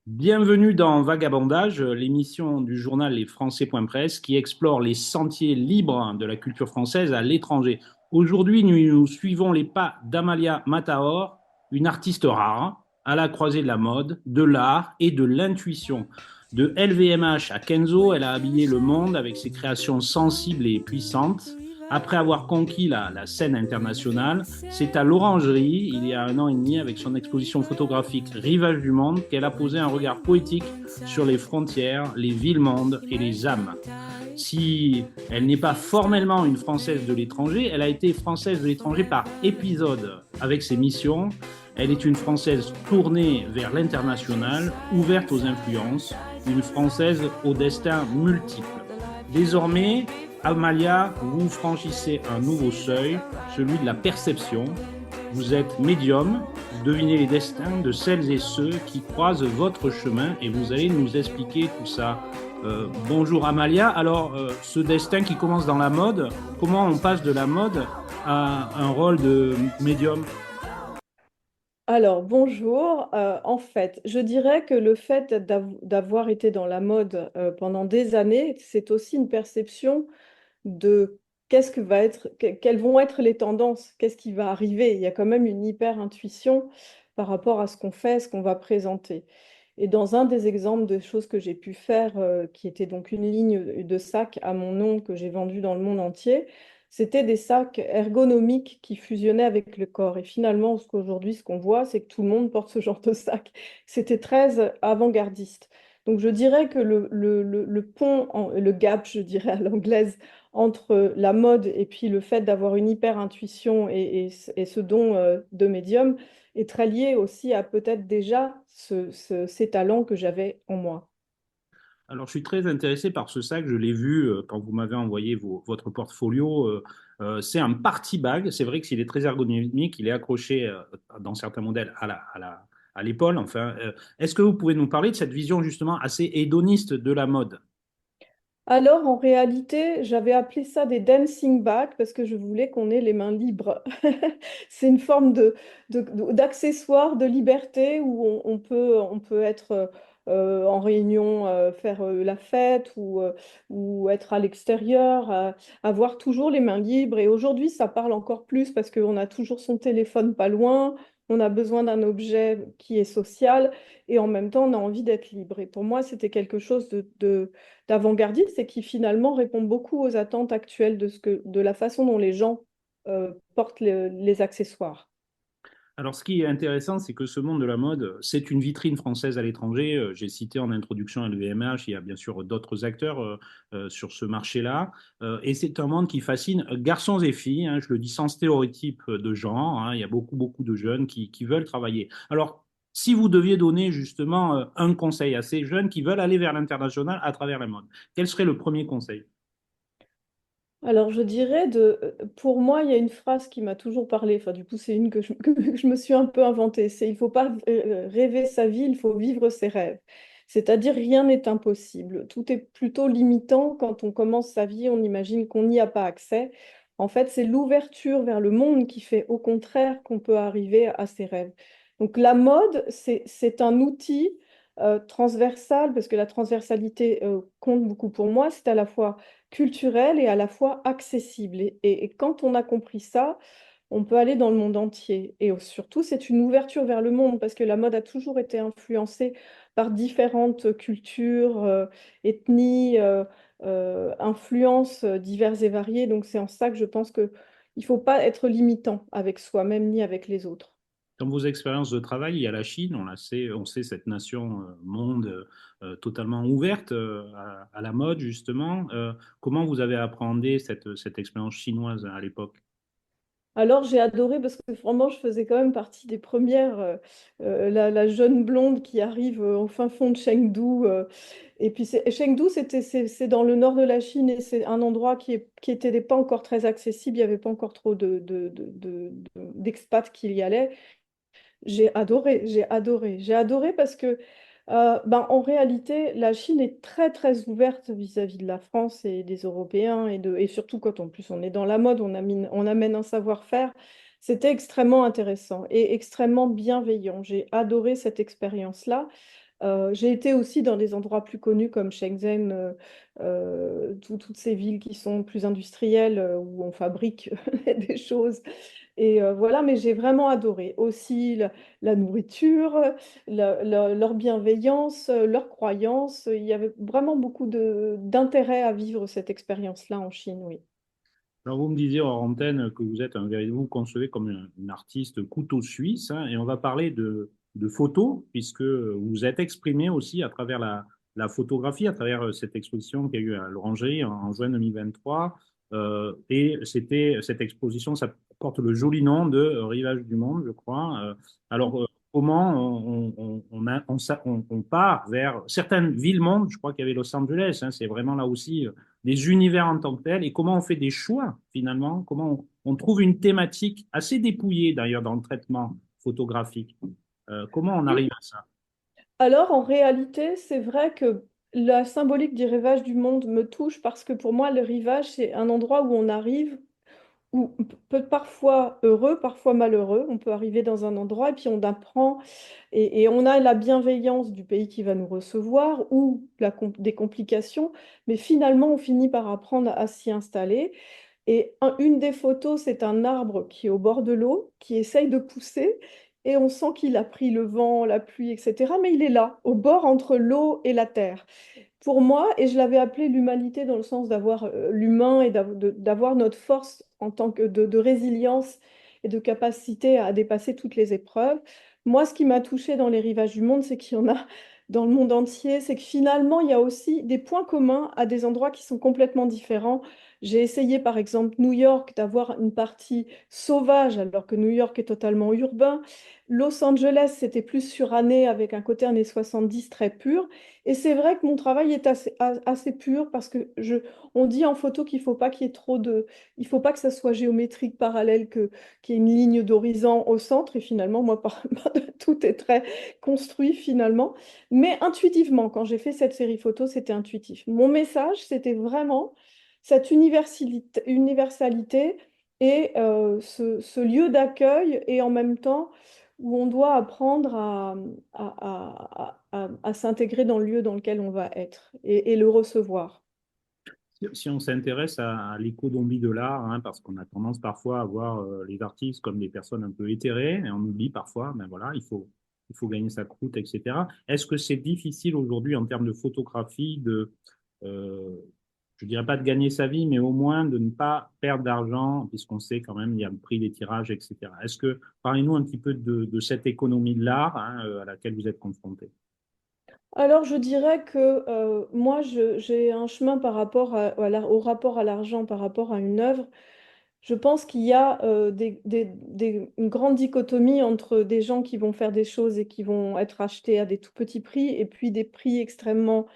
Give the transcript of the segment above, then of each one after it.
Bienvenue dans Vagabondage, l'émission du journal lesfrançais.press qui explore les sentiers libres de la culture française à l'étranger. Aujourd'hui, nous suivons les pas d'Amalia Matahor, une artiste rare, à la croisée de la mode, de l'art et de l'intuition. De LVMH à Kenzo, elle a habillé le monde avec ses créations sensibles et puissantes. Après avoir conquis la scène internationale, c'est à l'Orangerie, il y a 1 an et demi, avec son exposition photographique Rivage du Monde, qu'elle a posé un regard poétique sur les frontières, les villes-mondes et les âmes. Si elle n'est pas formellement une Française de l'étranger, elle a été Française de l'étranger par épisode avec ses missions. Elle est une Française tournée vers l'international, ouverte aux influences, une Française au destin multiple. Désormais, Amalia, vous franchissez un nouveau seuil, celui de la perception. Vous êtes médium, vous devinez les destins de celles et ceux qui croisent votre chemin et vous allez nous expliquer tout ça. Bonjour Amalia, alors ce destin qui commence dans la mode, comment on passe de la mode à un rôle de médium? Alors, bonjour. En fait, je dirais que le fait d'avoir été dans la mode pendant des années, c'est aussi une perception de qu'est-ce que va être, quelles vont être les tendances, qu'est-ce qui va arriver. Il y a quand même une hyper intuition par rapport à ce qu'on fait, ce qu'on va présenter. Et dans un des exemples de choses que j'ai pu faire, qui était donc une ligne de sacs à mon nom que j'ai vendu dans le monde entier, c'était des sacs ergonomiques qui fusionnaient avec le corps. Et finalement, qu'aujourd'hui, ce qu'on voit, c'est que tout le monde porte ce genre de sac. C'était très avant-gardiste. Donc je dirais que le pont, le gap, je dirais à l'anglaise, entre la mode et puis le fait d'avoir une hyper intuition et ce don de médium est très lié aussi à peut-être déjà ces talents que j'avais en moi. Alors, je suis très intéressé par ce sac. Je l'ai vu quand vous m'avez envoyé votre portfolio. C'est un party bag. C'est vrai que s'il est très ergonomique, il est accroché dans certains modèles à l'épaule. Enfin, est-ce que vous pouvez nous parler de cette vision justement assez hédoniste de la mode? Alors, en réalité, j'avais appelé ça des dancing bags parce que je voulais qu'on ait les mains libres. C'est une forme d'accessoire de liberté où on peut être en réunion, faire la fête ou être à l'extérieur, avoir toujours les mains libres. Et aujourd'hui, ça parle encore plus parce qu'on a toujours son téléphone pas loin, on a besoin d'un objet qui est social et en même temps, on a envie d'être libre. Et pour moi, c'était quelque chose d'avant-gardiste et qui finalement répond beaucoup aux attentes actuelles de la façon dont les gens portent les accessoires. Alors, ce qui est intéressant, c'est que ce monde de la mode, c'est une vitrine française à l'étranger. J'ai cité en introduction LVMH, il y a bien sûr d'autres acteurs sur ce marché-là. Et c'est un monde qui fascine garçons et filles, hein, je le dis sans stéréotype de genre, hein. Il y a beaucoup, beaucoup de jeunes qui veulent travailler. Alors, si vous deviez donner justement un conseil à ces jeunes qui veulent aller vers l'international à travers la mode, quel serait le premier conseil? Alors, je dirais pour moi, il y a une phrase qui m'a toujours parlé. Enfin, du coup, c'est une que je me suis un peu inventée. C'est il faut pas rêver sa vie, il faut vivre ses rêves. C'est-à-dire, rien n'est impossible. Tout est plutôt limitant. Quand on commence sa vie, on imagine qu'on n'y a pas accès. En fait, c'est l'ouverture vers le monde qui fait au contraire qu'on peut arriver à ses rêves. Donc, la mode, c'est un outil transversal, parce que la transversalité compte beaucoup pour moi. C'est à la fois culturel et à la fois accessible. Et quand on a compris ça, on peut aller dans le monde entier. Et surtout, c'est une ouverture vers le monde parce que la mode a toujours été influencée par différentes cultures, ethnies, influences diverses et variées. Donc c'est en ça que je pense que il ne faut pas être limitant avec soi-même ni avec les autres. Dans vos expériences de travail, il y a la Chine, on sait cette nation monde totalement ouverte à la mode, justement. Comment vous avez appréhendé cette expérience chinoise à l'époque? Alors j'ai adoré parce que vraiment je faisais quand même partie des premières, la jeune blonde qui arrive au fin fond de Chengdu. Et puis Chengdu, c'est dans le nord de la Chine et c'est un endroit qui était pas encore très accessible, il n'y avait pas encore trop d'expats qui y allaient. J'ai adoré parce que, ben, en réalité, la Chine est très, très ouverte vis-à-vis de la France et des Européens, et surtout quand en plus on est dans la mode, on amène un savoir-faire. C'était extrêmement intéressant et extrêmement bienveillant. J'ai adoré cette expérience-là. J'ai été aussi dans des endroits plus connus comme Shenzhen, toutes ces villes qui sont plus industrielles, où on fabrique des choses. Et voilà, mais j'ai vraiment adoré aussi la nourriture, leur bienveillance, leurs croyances. Il y avait vraiment beaucoup d'intérêt à vivre cette expérience-là en Chine, oui. Alors, vous me disiez hors antenne que vous êtes vous vous concevez comme une artiste couteau suisse, hein, et on va parler de photos, puisque vous vous êtes exprimé aussi à travers la photographie, à travers cette exposition qu'il y a eu à l'Orangerie en juin 2023. Et cette exposition, ça porte le joli nom de Rivage du Monde, je crois. Comment on part vers certaines villes-mondes, je crois qu'il y avait Los Angeles, hein, c'est vraiment là aussi des univers en tant que tels, et comment on fait des choix finalement, comment on trouve une thématique assez dépouillée d'ailleurs dans le traitement photographique. Comment on arrive à ça? Alors, en réalité, c'est vrai que la symbolique du rivage du monde me touche parce que pour moi, le rivage, c'est un endroit où on arrive, où on peut être parfois heureux, parfois malheureux. On peut arriver dans un endroit et puis on apprend et on a la bienveillance du pays qui va nous recevoir ou des complications, mais finalement, on finit par apprendre à s'y installer. Et une des photos, c'est un arbre qui est au bord de l'eau, qui essaye de pousser, et on sent qu'il a pris le vent, la pluie, etc. Mais il est là, au bord entre l'eau et la terre. Pour moi, et je l'avais appelé l'humanité dans le sens d'avoir l'humain et d'avoir notre force en tant que de résilience et de capacité à dépasser toutes les épreuves. Moi, ce qui m'a touchée dans les rivages du monde, c'est qu'il y en a dans le monde entier, c'est que finalement, il y a aussi des points communs à des endroits qui sont complètement différents. J'ai essayé, par exemple, New York, d'avoir une partie sauvage, alors que New York est totalement urbain. Los Angeles, c'était plus suranné, avec un côté années 70 très pur. Et c'est vrai que mon travail est assez pur parce que on dit en photo qu'il faut pas qu'il y ait trop de, il faut pas que ça soit géométrique parallèle, qu'il y ait une ligne d'horizon au centre. Et finalement, moi, tout est très construit finalement. Mais intuitivement, quand j'ai fait cette série photo, c'était intuitif. Mon message, c'était vraiment cette universalité et ce lieu d'accueil et en même temps où on doit apprendre à s'intégrer dans le lieu dans lequel on va être et le recevoir. Si on s'intéresse à l'économie de l'art, hein, parce qu'on a tendance parfois à voir les artistes comme des personnes un peu éthérées, et on oublie parfois, ben voilà, il faut gagner sa croûte, etc. Est-ce que c'est difficile aujourd'hui en termes de photographie euh, je dirais pas de gagner sa vie, mais au moins de ne pas perdre d'argent, puisqu'on sait quand même il y a le prix des tirages, etc. Est-ce que, parlez-nous un petit peu de cette économie de l'art, hein, à laquelle vous êtes confronté. Alors, je dirais que moi, j'ai un chemin par rapport au rapport à l'argent, par rapport à une œuvre. Je pense qu'il y a une grande dichotomie entre des gens qui vont faire des choses et qui vont être achetés à des tout petits prix, et puis des prix extrêmement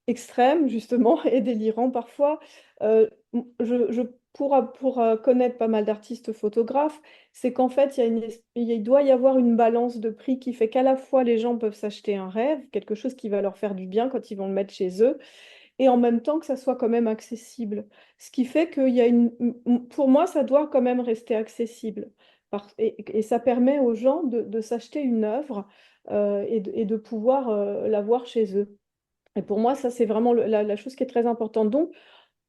extrêmes, justement, et délirants parfois. Euh, pour connaître pas mal d'artistes photographes, c'est qu'en fait, il doit y avoir une balance de prix qui fait qu'à la fois les gens peuvent s'acheter un rêve, quelque chose qui va leur faire du bien quand ils vont le mettre chez eux, et en même temps que ça soit quand même accessible. Ce qui fait qu'il y a pour moi, ça doit quand même rester accessible. Et ça permet aux gens de s'acheter une œuvre et de pouvoir la voir chez eux. Et pour moi, ça, c'est vraiment la chose qui est très importante. Donc,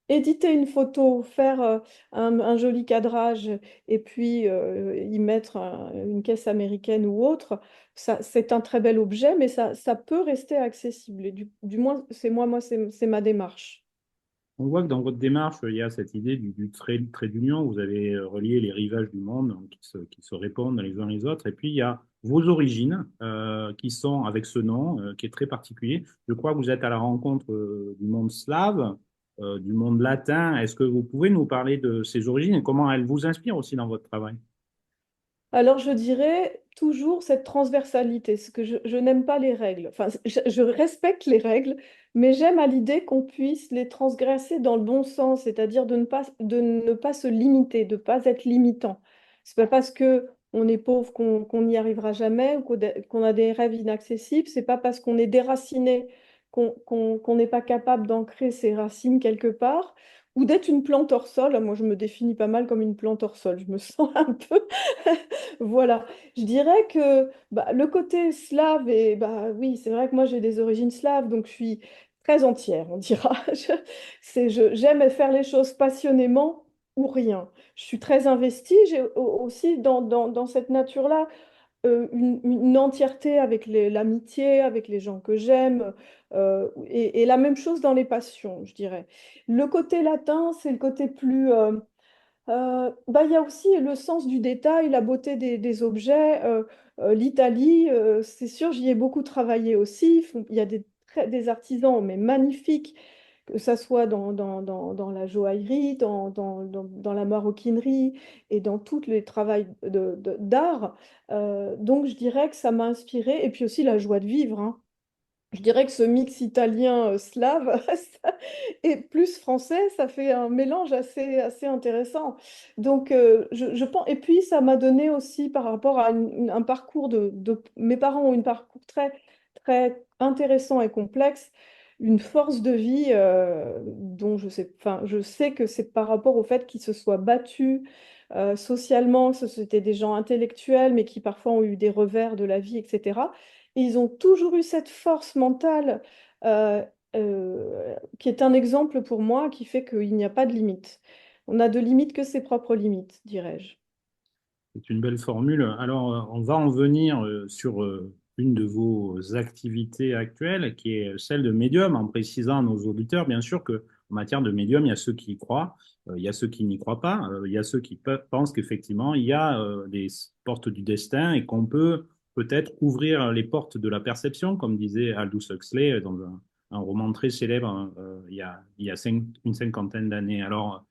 éditer une photo, faire un joli cadrage et puis y mettre une caisse américaine ou autre, ça, c'est un très bel objet, mais ça peut rester accessible. Et du moins, c'est ma démarche. On voit que dans votre démarche, il y a cette idée du trait d'union. Vous avez relié les rivages du monde donc, qui se répondent les uns les autres. Et puis, il y a vos origines qui sont avec ce nom qui est très particulier. Je crois que vous êtes à la rencontre du monde slave, du monde latin. Est-ce que vous pouvez nous parler de ces origines et comment elles vous inspirent aussi dans votre travail? Alors, je dirais toujours cette transversalité, ce que je n'aime pas les règles. Enfin, je respecte les règles, mais j'aime à l'idée qu'on puisse les transgresser dans le bon sens, c'est-à-dire de ne pas se limiter, de ne pas être limitant. C'est pas parce que on est pauvre qu'on n'y arrivera jamais ou qu'on a des rêves inaccessibles. C'est pas parce qu'on est déraciné qu'on n'est pas capable d'ancrer ses racines quelque part. ou d'être une plante hors sol. Moi, je me définis pas mal comme une plante hors sol. Je me sens un peu. Voilà. Je dirais que bah, le côté slave, et bah oui, c'est vrai que moi j'ai des origines slaves, donc je suis très entière, on dira. J'aime faire les choses passionnément ou rien. Je suis très investie. J'ai aussi dans cette nature-là une entièreté avec l'amitié, avec les gens que j'aime, et la même chose dans les passions, je dirais. Le côté latin, c'est le côté plus... bah, il y a aussi le sens du détail, la beauté des objets. L'Italie, c'est sûr, j'y ai beaucoup travaillé aussi. Il y a des artisans, mais magnifiques, que ça soit dans la joaillerie, dans la maroquinerie et dans tous les travaux d'art. Donc, je dirais que ça m'a inspiré. Et puis aussi la joie de vivre, hein. Je dirais que ce mix italien-slave et plus français, ça fait un mélange assez intéressant. Donc, je pense, et puis ça m'a donné aussi par rapport à un parcours mes parents ont un parcours très intéressant et complexe, une force de vie dont je sais que c'est par rapport au fait qu'ils se soient battus socialement, que c'était des gens intellectuels, mais qui parfois ont eu des revers de la vie, etc. Et ils ont toujours eu cette force mentale euh, qui est un exemple pour moi, qui fait qu'il n'y a pas de limite. On n'a de limite que ses propres limites, dirais-je. C'est une belle formule. Alors, on va en venir sur une de vos activités actuelles, qui est celle de médium, en précisant à nos auditeurs, bien sûr, que en matière de médium, il y a ceux qui y croient, il y a ceux qui n'y croient pas, il y a ceux qui pensent qu'effectivement, il y a des portes du destin et qu'on peut peut-être ouvrir les portes de la perception, comme disait Aldous Huxley dans un roman très célèbre il y a une cinquantaine d'années. Alors,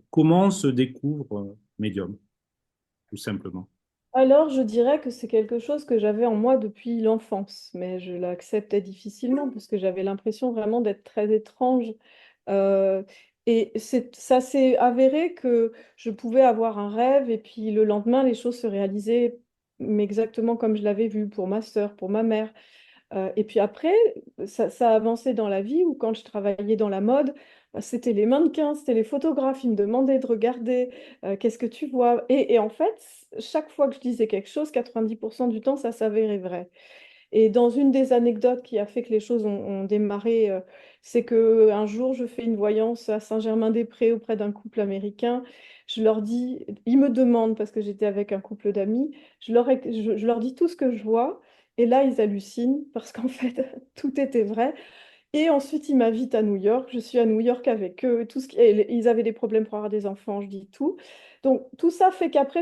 comment se découvre médium? Tout simplement. Alors, je dirais que c'est quelque chose que j'avais en moi depuis l'enfance, mais je l'acceptais difficilement parce que j'avais l'impression vraiment d'être très étrange. Euh, et ça s'est avéré que je pouvais avoir un rêve et puis le lendemain, les choses se réalisaient mais exactement comme je l'avais vu pour ma sœur, pour ma mère. Et puis après, ça a avancé dans la vie où quand je travaillais dans la mode, bah, c'était les mannequins, c'était les photographes, ils me demandaient de regarder, qu'est-ce que tu vois? Et en fait, chaque fois que je disais quelque chose, 90% du temps, ça s'avérait vrai. Et dans une des anecdotes qui a fait que les choses ont démarré, c'est que un jour, je fais une voyance à Saint-Germain-des-Prés auprès d'un couple américain. Je leur dis, ils me demandent, parce que j'étais avec un couple d'amis, je leur dis tout ce que je vois. Et là, ils hallucinent parce qu'en fait, tout était vrai. Et ensuite, ils m'invitent à New York. Je suis à New York avec eux. Et ils avaient des problèmes pour avoir des enfants, je dis tout. Donc, tout ça fait qu'après,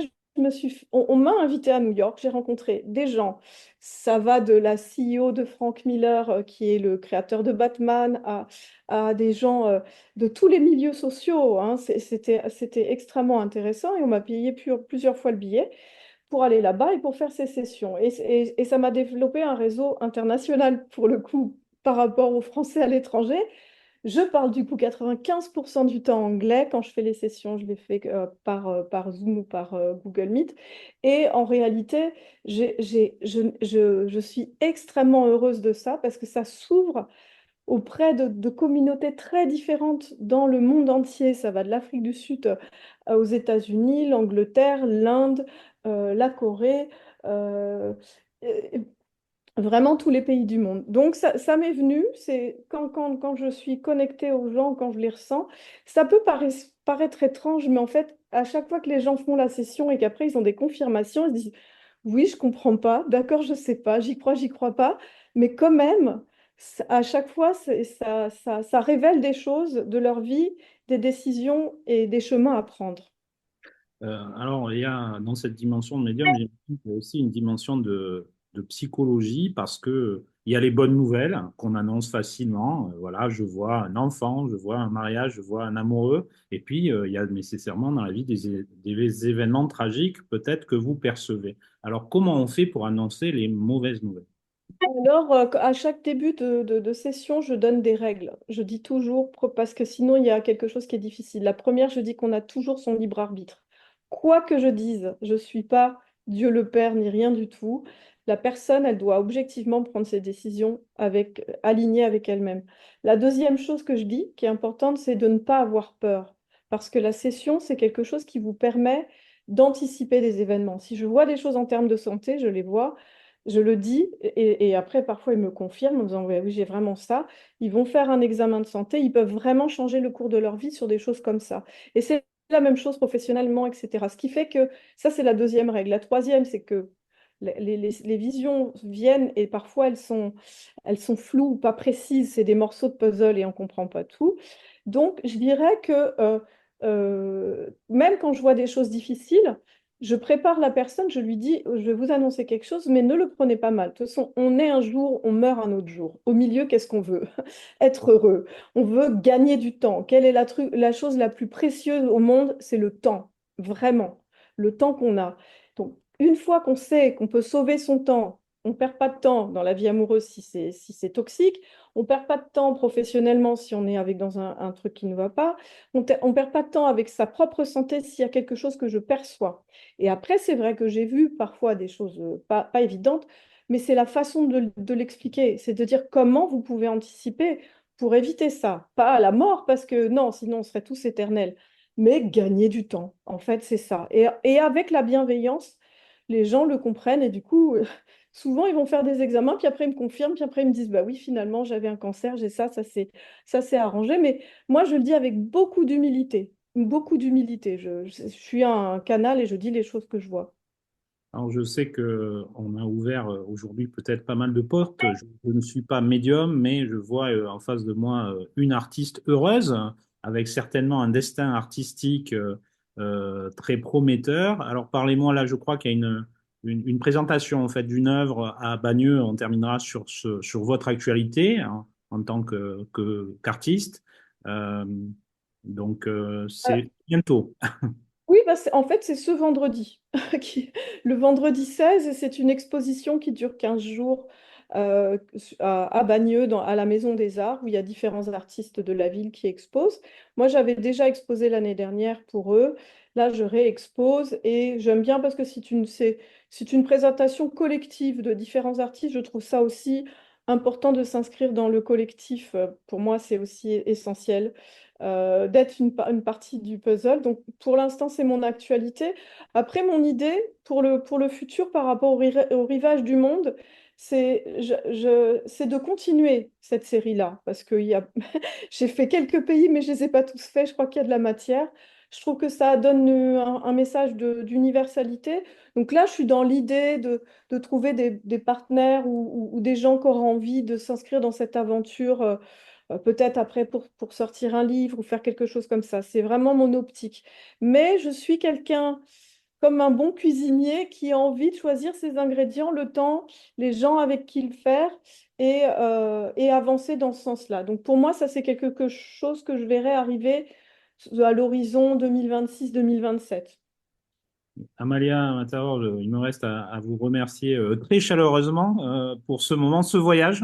on m'a invité à New York. J'ai rencontré des gens. Ça va de la CEO de Frank Miller, qui est le créateur de Batman, à des gens de tous les milieux sociaux, hein. C'était extrêmement intéressant et on m'a payé plusieurs fois le billet pour aller là-bas et pour faire ces sessions. Et ça m'a développé un réseau international pour le coup par rapport aux Français à l'étranger. Je parle du coup 95% du temps anglais. Quand je fais les sessions, je les fais par Zoom ou par Google Meet. Et en réalité, je suis extrêmement heureuse de ça parce que ça s'ouvre auprès de communautés très différentes dans le monde entier. Ça va de l'Afrique du Sud aux États-Unis, l'Angleterre, l'Inde, la Corée, euh, et- vraiment tous les pays du monde. Donc ça m'est venu, c'est quand je suis connectée aux gens, quand je les ressens, ça peut paraître étrange, mais en fait, à chaque fois que les gens font la session et qu'après ils ont des confirmations, ils se disent, oui, je comprends pas, d'accord, je sais pas, j'y crois pas, mais quand même, à chaque fois, ça révèle des choses de leur vie, des décisions et des chemins à prendre. Alors, il y a dans cette dimension de médium, j'ai aussi une dimension de psychologie parce que il y a les bonnes nouvelles qu'on annonce facilement. Voilà, je vois un enfant, je vois un mariage, je vois un amoureux. Et puis, il y a nécessairement dans la vie des événements tragiques, peut-être que vous percevez. Alors, comment on fait pour annoncer les mauvaises nouvelles? Alors, à chaque début de session, je donne des règles. Je dis toujours, parce que sinon, il y a quelque chose qui est difficile. La première, je dis qu'on a toujours son libre arbitre. Quoi que je dise, je ne suis pas Dieu le Père ni rien du tout. La personne, elle doit objectivement prendre ses décisions alignées avec elle-même. La deuxième chose que je dis, qui est importante, c'est de ne pas avoir peur. Parce que la session, c'est quelque chose qui vous permet d'anticiper des événements. Si je vois des choses en termes de santé, je les vois, je le dis, et après, parfois, ils me confirment en disant, oui, oui, j'ai vraiment ça. Ils vont faire un examen de santé, ils peuvent vraiment changer le cours de leur vie sur des choses comme ça. Et c'est la même chose professionnellement, etc. Ce qui fait que ça, c'est la deuxième règle. La troisième, c'est que les visions viennent et parfois elles sont floues ou pas précises. C'est des morceaux de puzzle et on ne comprend pas tout. Donc, je dirais que même quand je vois des choses difficiles, je prépare la personne, je lui dis, je vais vous annoncer quelque chose, mais ne le prenez pas mal. De toute façon, on est un jour, on meurt un autre jour. Au milieu, qu'est-ce qu'on veut? Être heureux. On veut gagner du temps. Quelle est la chose la plus précieuse au monde? C'est le temps. Vraiment. Le temps qu'on a. Donc, une fois qu'on sait qu'on peut sauver son temps, on ne perd pas de temps dans la vie amoureuse si c'est toxique, on ne perd pas de temps professionnellement si on est dans un truc qui ne va pas, on ne perd pas de temps avec sa propre santé s'il y a quelque chose que je perçois. Et après, c'est vrai que j'ai vu parfois des choses pas évidentes, mais c'est la façon de l'expliquer, c'est de dire comment vous pouvez anticiper pour éviter ça. Pas à la mort, parce que non, sinon on serait tous éternels, mais gagner du temps. En fait, c'est ça. Et avec la bienveillance, les gens le comprennent et du coup, souvent ils vont faire des examens, puis après ils me confirment, puis après ils me disent, bah oui, finalement j'avais un cancer, j'ai ça, ça s'est arrangé. Mais moi, je le dis avec beaucoup d'humilité, beaucoup d'humilité. Je suis un canal et je dis les choses que je vois. Alors, je sais que on a ouvert aujourd'hui peut-être pas mal de portes. Je ne suis pas médium, mais je vois en face de moi une artiste heureuse, avec certainement un destin artistique très prometteur. Alors, parlez-moi là, je crois qu'il y a une présentation en fait d'une œuvre à Bagneux. On terminera sur votre actualité hein, en tant qu'artiste. Euh, donc, c'est bientôt. Oui, bah en fait, c'est ce vendredi. Le vendredi 16, et c'est une exposition qui dure 15 jours à Bagneux, à la Maison des Arts, où il y a différents artistes de la ville qui exposent. Moi, j'avais déjà exposé l'année dernière pour eux. Là, je réexpose et j'aime bien parce que c'est une présentation collective de différents artistes. Je trouve ça aussi important de s'inscrire dans le collectif. Pour moi, c'est aussi essentiel d'être une partie du puzzle. Donc, pour l'instant, c'est mon actualité. Après, mon idée pour le futur par rapport au rivage du monde, c'est de continuer cette série-là. Parce que j'ai fait quelques pays, mais je ne les ai pas tous faits. Je crois qu'il y a de la matière. Je trouve que ça donne un message d'universalité. Donc là, je suis dans l'idée de trouver des partenaires ou des gens qui auront envie de s'inscrire dans cette aventure peut-être après pour sortir un livre ou faire quelque chose comme ça. C'est vraiment mon optique. Mais je suis quelqu'un comme un bon cuisinier qui a envie de choisir ses ingrédients, le temps, les gens avec qui le faire et avancer dans ce sens-là. Donc pour moi, ça c'est quelque chose que je verrai arriver à l'horizon 2026-2027. Amalia Matador, il me reste à vous remercier très chaleureusement pour ce moment, ce voyage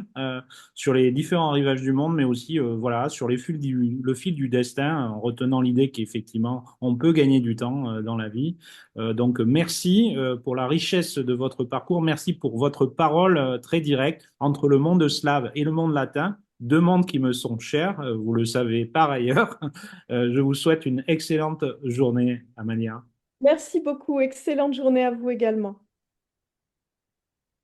sur les différents rivages du monde, mais aussi voilà sur le fil du destin, en retenant l'idée qu'effectivement on peut gagner du temps dans la vie. Donc merci pour la richesse de votre parcours, merci pour votre parole très directe entre le monde slave et le monde latin. Deux mondes qui me sont chers, vous le savez par ailleurs. Je vous souhaite une excellente journée, Amalia. Merci beaucoup. Excellente journée à vous également.